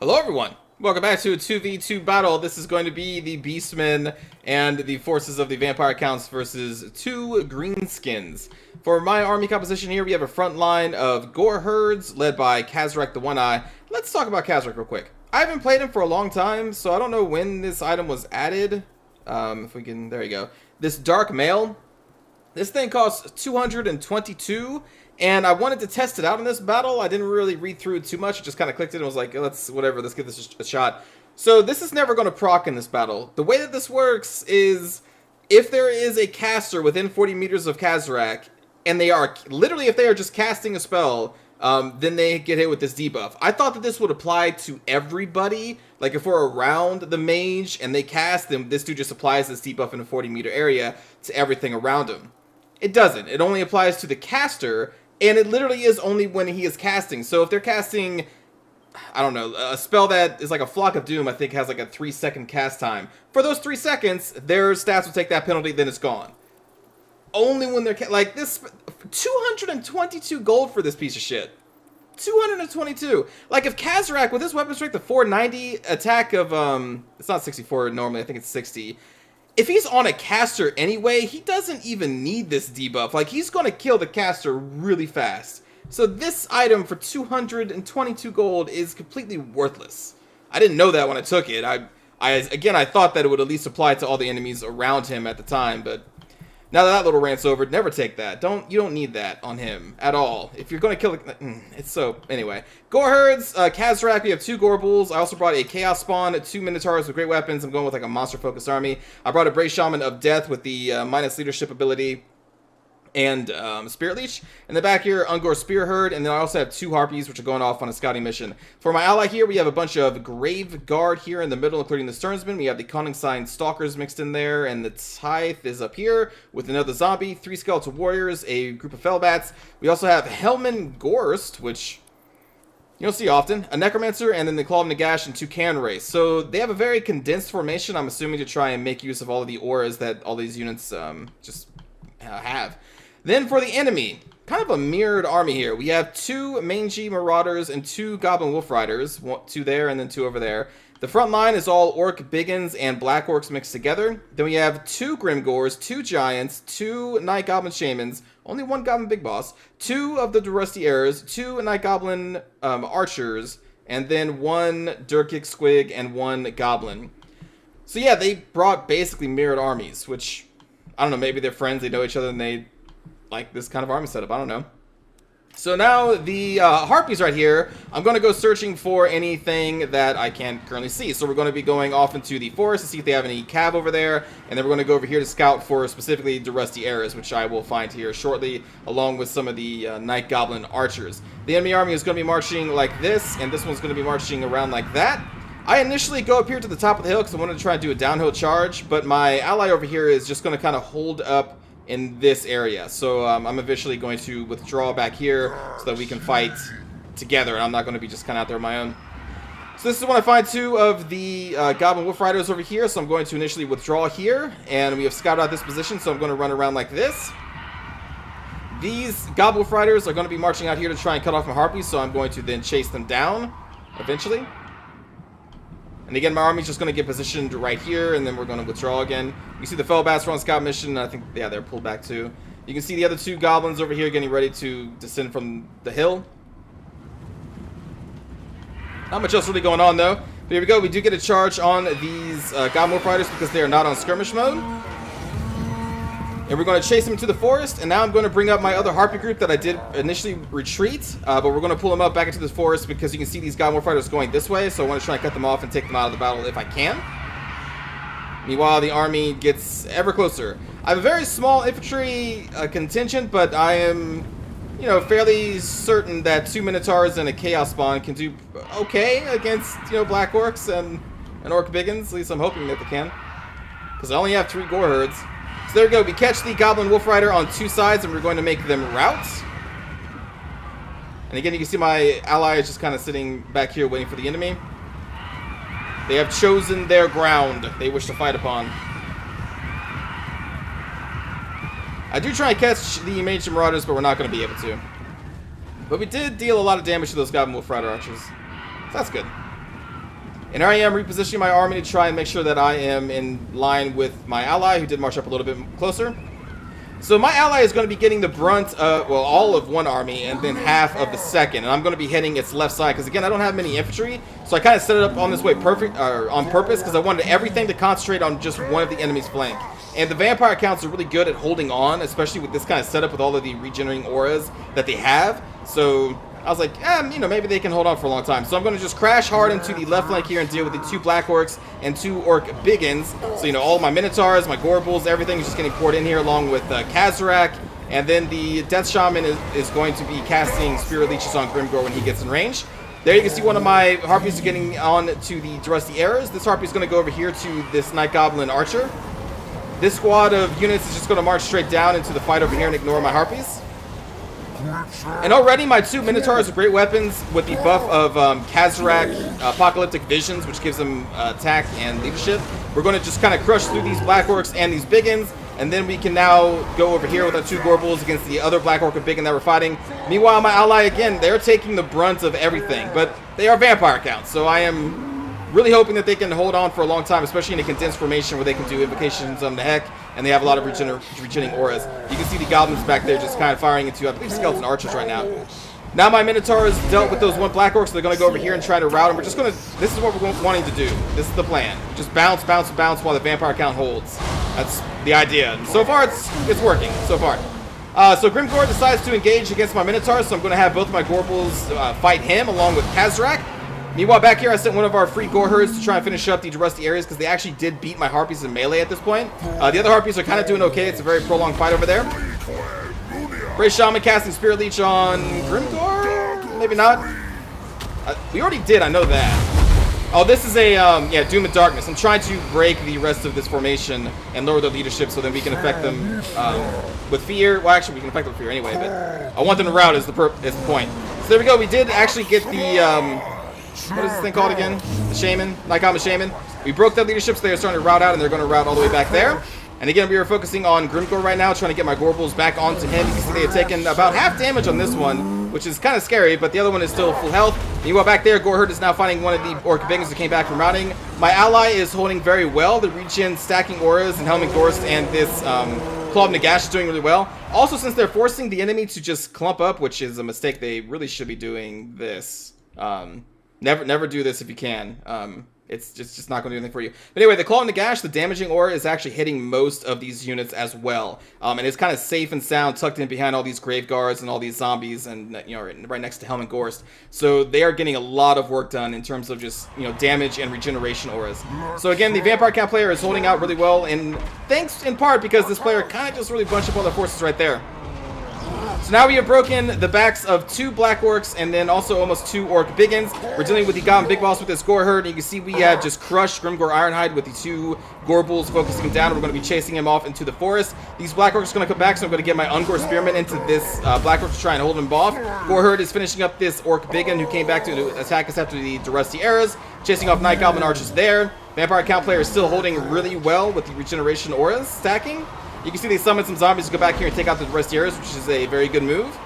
Hello everyone! Welcome back to a 2v2 battle. This is going to be the Beastmen and the forces of the Vampire Counts versus two Greenskins. For my army composition here, we have a front line of Gore Herds led by Khazrak the One-Eye. Let's talk about Khazrak real quick. I haven't played him for a long time, so I don't know when this item was added. If we can, there you go. This Dark Mail. This thing costs 222, and I wanted to test it out in this battle. I didn't really read through it too much. I just kind of clicked it and was like, let's give this a shot. So this is never going to proc in this battle. The way that this works is if there is a caster within 40 meters of Khazrak, and they are, literally if they are just casting a spell, then they get hit with this debuff. I thought that this would apply to everybody. Like if we're around the mage and they cast them, this dude just applies this debuff in a 40-meter area to everything around him. It doesn't. It only applies to the caster, and it literally is only when he is casting. So if they're casting, I don't know, a spell that is like a Flock of Doom, I think has like a 3-second cast time. For those 3 seconds, their stats will take that penalty, then it's gone. Only when they're, like this, 222 gold for this piece of shit. 222. Like if Khazrak with his weapon strength, the 490 attack of, it's not 64 normally, I think it's 60. If he's on a caster anyway, he doesn't even need this debuff. Like, he's going to kill the caster really fast. So this item for 222 gold is completely worthless. I didn't know that when I took it. Again, I thought that it would at least apply to all the enemies around him at the time, but now that little rant's over, never take that. You don't need that on him at all. If you're going to kill it's so, anyway. Gore Herds, Khazrak, we have 2 Gore Bulls. I also brought a Chaos Spawn, 2 Minotaurs with great weapons. I'm going with like a monster-focused army. I brought a Brave Shaman of Death with the minus leadership ability and Spirit Leech. In the back here, Ungor Spear Herd, and then I also have 2 Harpies, which are going off on a scouting mission. For my ally here, we have a bunch of Grave Guard here in the middle, including the Sternsman. We have the Conning Sign Stalkers mixed in there, and the Tithe is up here with another zombie, 3 Skeletal Warriors, a group of Fellbats. We also have Helman Ghorst, which you don't see often, a Necromancer, and then the Claw of Nagash and 2 Can Race. So they have a very condensed formation, I'm assuming, to try and make use of all of the auras that all these units just have. Then for the enemy, kind of a mirrored army here. We have 2 Mangy Marauders and 2 Goblin Wolf Riders. 2 there and then 2 over there. The front line is all Orc Biggins and Black Orcs mixed together. Then we have 2 Grimgors, 2 Giants, 2 Night Goblin Shamans, only 1 Goblin Big Boss, 2 of the Rusty Heirs, 2 Night Goblin Archers, and then 1 Durkick Squig and 1 Goblin. So yeah, they brought basically mirrored armies, which, I don't know, maybe they're friends, they know each other, and they like this kind of army setup. I don't know. So now the Harpies right here, I'm going to go searching for anything that I can't currently see. So we're going to be going off into the forest to see if they have any cav over there, and then we're going to go over here to scout for specifically the Rusty Heirs, which I will find here shortly, along with some of the Night Goblin Archers. The enemy army is going to be marching like this, and this one's going to be marching around like that. I initially go up here to the top of the hill because I wanted to try and do a downhill charge, but my ally over here is just going to kind of hold up in this area. So I'm eventually going to withdraw back here so that we can fight together, and I'm not going to be just kind of out there on my own. So this is when I find 2 of the Goblin Wolf Riders over here, so I'm going to initially withdraw here, and we have scouted out this position, so I'm going to run around like this. These Goblin Wolf Riders are going to be marching out here to try and cut off my Harpies, so I'm going to then chase them down eventually. And again, my army's just going to get positioned right here, and then we're going to withdraw again. You see the Fellbats are on scout mission. I think, yeah, they're pulled back too. You can see the other 2 goblins over here getting ready to descend from the hill. Not much else really going on, though. But here we go. We do get a charge on these Goblin Wolf Riders because they are not on skirmish mode. And we're going to chase them into the forest, and now I'm going to bring up my other Harpy group that I did initially retreat, but we're going to pull them up back into this forest because you can see these Goblin Wolf Riders going this way, so I want to try and cut them off and take them out of the battle if I can. Meanwhile, the army gets ever closer. I have a very small infantry contingent, but I am, you know, fairly certain that 2 Minotaurs and a Chaos Spawn can do okay against, you know, Black Orcs and Orc Biggins. At least I'm hoping that they can, because I only have 3 Gore Herds. So there we go. We catch the Goblin Wolf Rider on 2 sides, and we're going to make them rout. And again, you can see my ally is just kind of sitting back here waiting for the enemy. They have chosen their ground they wish to fight upon. I do try and catch the Mage Marauders, but we're not going to be able to. But we did deal a lot of damage to those Goblin Wolf Rider Archers. So that's good. And here I am repositioning my army to try and make sure that I am in line with my ally, who did march up a little bit closer. So my ally is going to be getting the brunt, well, all of one army and then half of the second. And I'm going to be hitting its left side because, again, I don't have many infantry. So I kind of set it up on this way on purpose because I wanted everything to concentrate on just one of the enemy's flank. And the vampire accounts are really good at holding on, especially with this kind of setup with all of the regenerating auras that they have. So I was like, you know, maybe they can hold on for a long time. So I'm going to just crash hard into the left flank here and deal with the 2 black orcs and 2 orc biggins. So, you know, all my minotaurs, my gorbles, everything is just getting poured in here along with Khazrak. And then the death shaman is going to be casting spirit leeches on Grimgor when he gets in range. There you can see one of my harpies getting on to the Rusty Arrows. This harpy is going to go over here to this Night Goblin Archer. This squad of units is just going to march straight down into the fight over here and ignore my harpies. And already my 2 Minotaurs are great weapons with the buff of Khazrak Apocalyptic Visions, which gives them attack and leadership. We're going to just kind of crush through these Black Orcs and these Biggins, and then we can now go over here with our 2 Gorbles against the other Black Orc and Biggin that we're fighting. Meanwhile, my ally, again, they're taking the brunt of everything, but they are vampire counts, so I am really hoping that they can hold on for a long time, especially in a condensed formation where they can do invocations on the heck, and they have a lot of regenerating auras. You can see the goblins back there just kind of firing into, I believe, skeleton archers right now. Now my Minotaurs dealt with those 1 Black Orcs, so they're going to go over here and try to rout them. We're just going to, this is what we're wanting to do. This is the plan. Just bounce, bounce, bounce while the vampire count holds. That's the idea. And so far, it's working, so far. So Grimgor decides to engage against my Minotaurs, so I'm going to have both of my Gorbles fight him along with Khazrak. Meanwhile, back here, I sent one of our free Gore Herds to try and finish up the Rusty areas because they actually did beat my Harpies in melee at this point. The other Harpies are kind of doing okay. It's a very prolonged fight over there. Brave Shaman casting Spirit Leech on Grimgor? Maybe not. We already did, I know that. Oh, this is a, yeah, Doom and Darkness. I'm trying to break the rest of this formation and lower their leadership so then we can affect them with fear. Well, actually, we can affect them with fear anyway, but I want them to rout is the point. So there we go. We did actually get the... what is this thing called again? The Shaman? Night Goblin Shaman. We broke that leadership, so they are starting to rout out, and they're going to rout all the way back there. And again, we are focusing on Grimgor right now, trying to get my Gorbles back onto him. You can see they have taken about half damage on this one, which is kind of scary, but the other one is still full health. Meanwhile, back there, Gorherd is now fighting one of the Orc Biggins that came back from routing. My ally is holding very well. The regen stacking auras and Helming Ghorst and this Claw of Nagash is doing really well. Also, since they're forcing the enemy to just clump up, which is a mistake, they really should be doing this. Never do this if you can. It's just not going to do anything for you. But anyway, the Claw of Nagash, the damaging aura, is actually hitting most of these units as well. And it's kind of safe and sound, tucked in behind all these grave guards and all these zombies, and you know, right next to Helm and Ghorst. So they are getting a lot of work done in terms of just, you know, damage and regeneration auras. So again, the Vampire Count player is holding out really well, and thanks in part because this player kind of just really bunched up all their forces right there. So now we have broken the backs of 2 Black Orcs and then also almost 2 Orc Biggins. We're dealing with the Goblin Big Boss with this Gore Herd. And you can see we have just crushed Grimgor Ironhide with the 2 Gorbles focusing him down. We're going to be chasing him off into the forest. These Black Orcs are going to come back, so I'm going to get my Ungor Spearman into this Black Orc to try and hold him off. Gore Herd is finishing up this Orc Biggin who came back to attack us after the Rusty Arrows, chasing off Night Goblin Archers there. Vampire Count player is still holding really well with the regeneration auras stacking. You can see they summoned some zombies to go back here and take out the Rusty Arrows, which is a very good move.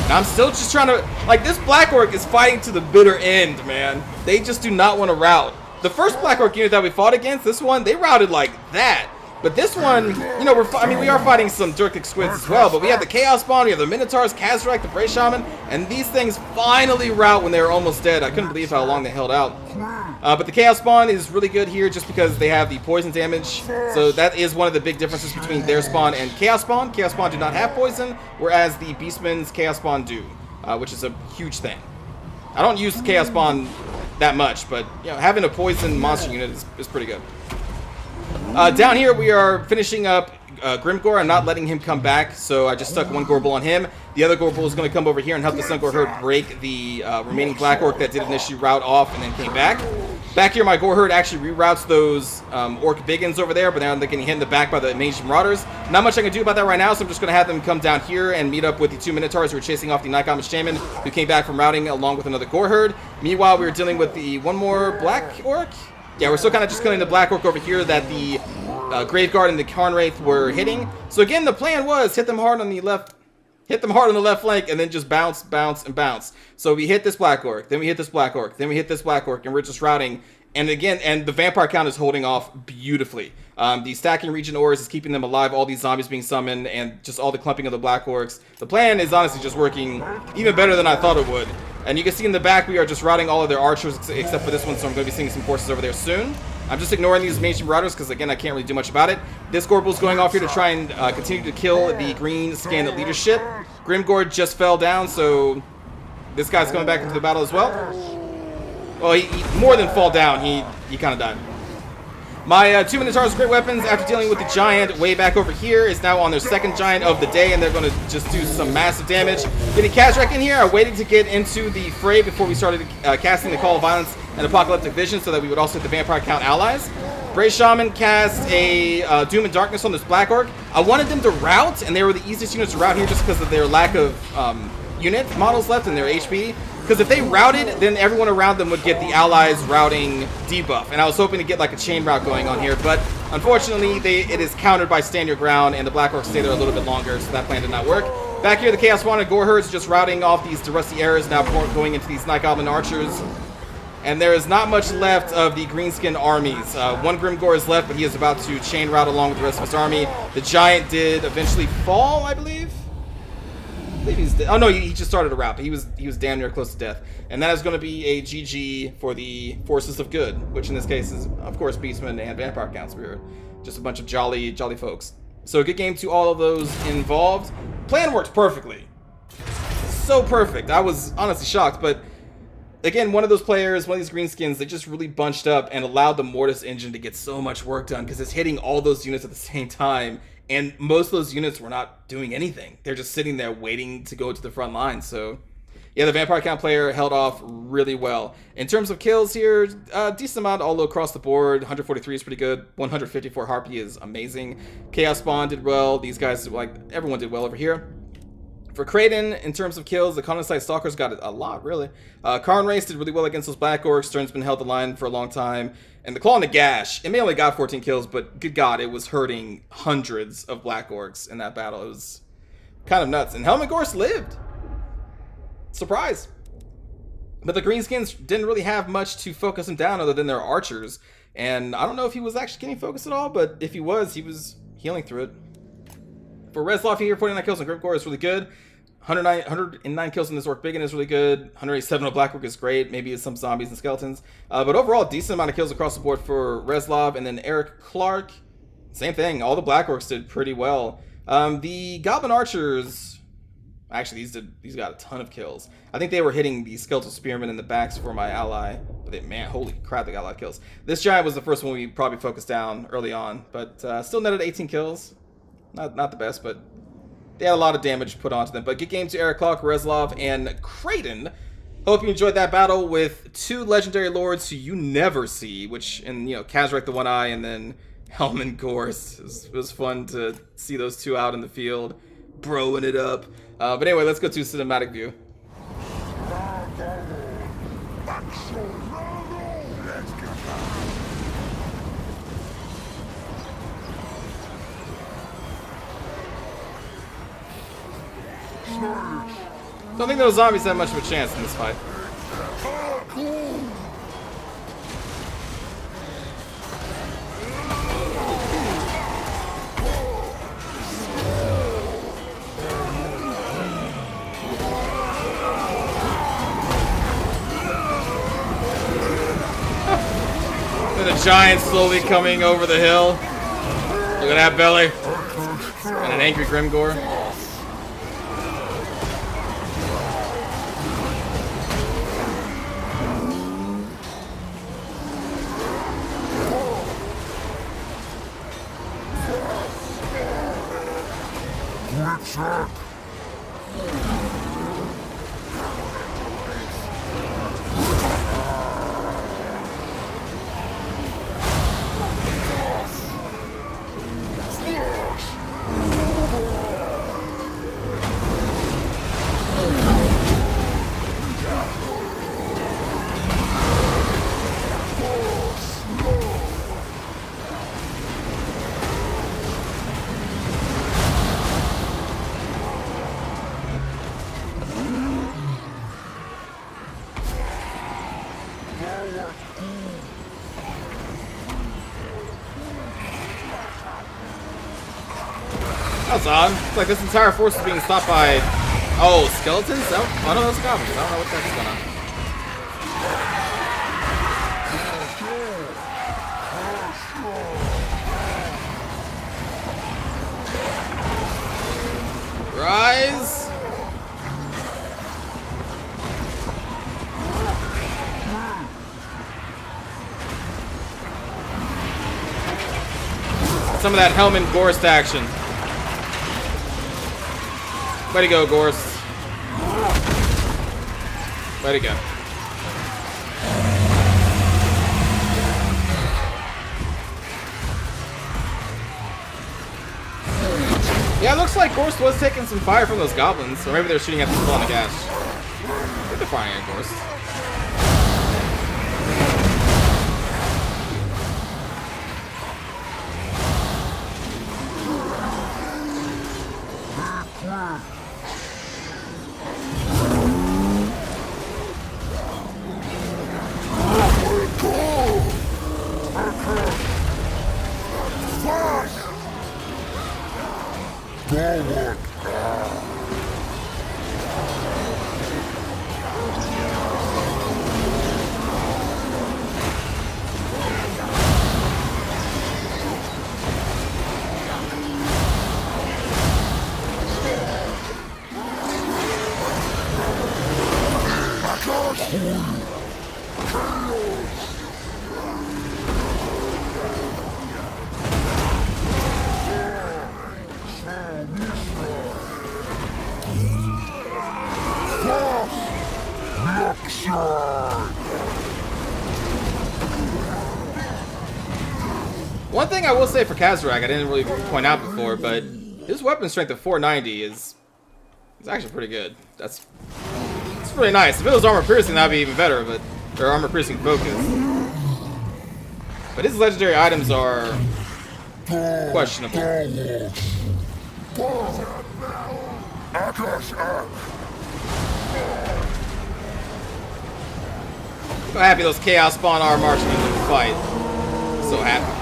And I'm still just trying to... like, this Black Orc is fighting to the bitter end, man. They just do not want to rout. The first Black Orc unit that we fought against, this one, they routed like that. But this one, you know, we are fighting some Durkic Squids as well, but we have the Chaos Spawn, we have the Minotaurs, Khazrak, the Brave Shaman, and these things finally rout when they were almost dead. I couldn't believe how long they held out. But the Chaos Spawn is really good here just because they have the poison damage, so that is one of the big differences between their spawn and Chaos Spawn. Chaos Spawn do not have poison, whereas the Beastman's Chaos Spawn do, which is a huge thing. I don't use the Chaos Spawn that much, but you know, having a poison monster unit is pretty good. Down here, we are finishing up Grimgor. I'm not letting him come back, so I just stuck 1 Gorble on him. The other Gorble is going to come over here and help the Sungor Herd break the remaining Black Orc that did initially rout off and then came back. Back here, my Gore Herd actually reroutes those Orc Biggins over there, but now they're getting hit in the back by the Mage Marauders. Not much I can do about that right now, so I'm just going to have them come down here and meet up with the 2 Minotaurs who are chasing off the Night Goblin Shaman, who came back from routing along with another Gore Herd. Meanwhile, we were dealing with the 1 more Black Orc. Yeah, we're still kind of just killing the Black Orc over here that the Grave Guard and the Karn Wraith were hitting. So again, the plan was hit them hard on the left hit them hard on the left flank, and then just bounce, bounce, and bounce. So we hit this Black Orc, then we hit this Black Orc, then we hit this Black Orc, and we're just routing. And again, and the vampire count is holding off beautifully. The stacking region ores is keeping them alive, all these zombies being summoned, and just all the clumping of the Black Orcs. The plan is honestly just working even better than I thought it would. And you can see in the back, we are just routing all of their archers except for this one, so I'm going to be seeing some forces over there soon. I'm just ignoring these mainstream marauders because, again, I can't really do much about it. This Gorbel's going off here to try and continue to kill the green skin leadership. Grimgore just fell down, so this guy's coming back into the battle as well. Well, he more than fall down, he kind of died. My 2 Minotaurs, great weapons, after dealing with the giant way back over here, is now on their second giant of the day, and they're going to just do some massive damage. Getting Khazrak in here, I waited to get into the fray before we started casting the Call of Violence and Apocalyptic Vision so that we would also hit the Vampire Count allies. Brave Shaman cast a Doom and Darkness on this Black Orc. I wanted them to rout, and they were the easiest units to rout here just because of their lack of unit models left and their HP. Because if they routed, then everyone around them would get the allies routing debuff. And I was hoping to get like a chain route going on here. But unfortunately, it is countered by stand your ground, and the Black Orcs stay there a little bit longer, so that plan did not work. Back here, the Chaos Spawn and Gore Herds just routing off these Rusty Arrows, now going into these Night Goblin Archers. And there is not much left of the Greenskin armies. One Grimgore is left, but he is about to chain route along with the rest of his army. The Giant did eventually fall, I believe. Oh no, he just started a rout, but he was damn near close to death. And that is going to be a GG for the Forces of Good, which in this case is, of course, Beastmen and Vampire Counts. We were just a bunch of jolly folks. So good game to all of those involved. Plan worked perfectly. So perfect. I was honestly shocked, but again, one of those players, one of these greenskins, they just really bunched up and allowed the Mortis engine to get so much work done because it's hitting all those units at the same time. And most of those units were not doing anything. They're just sitting there waiting to go to the front line. So, yeah, the Vampire Count player held off really well. In terms of kills here, decent amount all across the board. 143 is pretty good. 154 Harpy is amazing. Chaos Spawn did well. These guys, like, everyone did well over here. For Kraden, in terms of kills, the Condensite Stalkers got a lot, really. Karn Race did really well against those Black Orcs. Stern's been held the line for a long time. And the Claw and the Gash, it may only got 14 kills, but good God, it was hurting hundreds of Black Orcs in that battle. It was kind of nuts. And Helmet Ghorst lived. Surprise. But the Greenskins didn't really have much to focus him down other than their archers. And I don't know if he was actually getting focused at all, but if he was healing through it. For Reslov here, 49 kills on Grimgore is really good. 109 kills in this Orc Biggin is really good. 187 on Black Orc is great. Maybe it's some zombies and skeletons. But overall, decent amount of kills across the board for Reslov. And then Eric Clark, same thing. All the Black Orcs did pretty well. The Goblin Archers, actually, these got a ton of kills. I think they were hitting the Skeletal Spearmen in the backs for my ally. But man, holy crap, they got a lot of kills. This Giant was the first one we probably focused down early on. But still netted 18 kills. Not the best, but they had a lot of damage put onto them. But good game to Eric Clark, Reslov, and Kraden. Hope you enjoyed that battle with two legendary lords who you never see, which, and Khazrak the One Eye, and then Helman Ghorst. It was fun to see those two out in the field, broing it up. But anyway, let's go to cinematic view. Don't think those zombies had much of a chance in this fight. And the giant slowly coming over the hill. Look at that belly. And an angry Grimgore. That's odd. It's like this entire force is being stopped by... Oh, skeletons? Oh no, those are goblins. I don't know what the heck's going on. Rise! Some of that Helmet Ghorst action. Way to go, Ghorst. Way to go. Yeah, it looks like Ghorst was taking some fire from those goblins, or maybe they're shooting at the full on the gas. I think they're firing at Ghorst. One thing I will say for Khazrak, I didn't really point out before, but his weapon strength of 490 is actually pretty good. It's really nice. If it was armor piercing, that'd be even better, but or armor piercing focus. But his legendary items are questionable. So happy those Chaos Spawn are marching into the fight. So happy.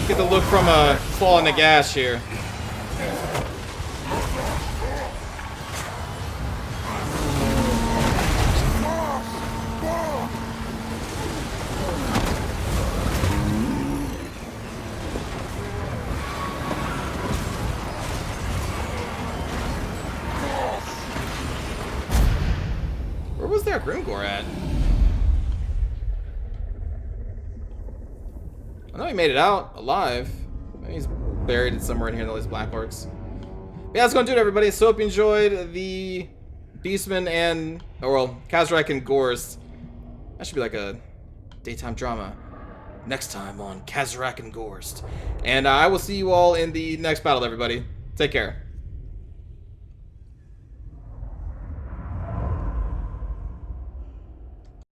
Get the look from a fall in the gas here. Where was their Grimgor at? I know he made it out alive. Maybe he's buried somewhere in here in all these black orcs. But yeah, that's going to do it, everybody. So hope you enjoyed the Beastmen and, Khazrak and Ghorst. That should be like a daytime drama. Next time on Khazrak and Ghorst. And I will see you all in the next battle, everybody. Take care.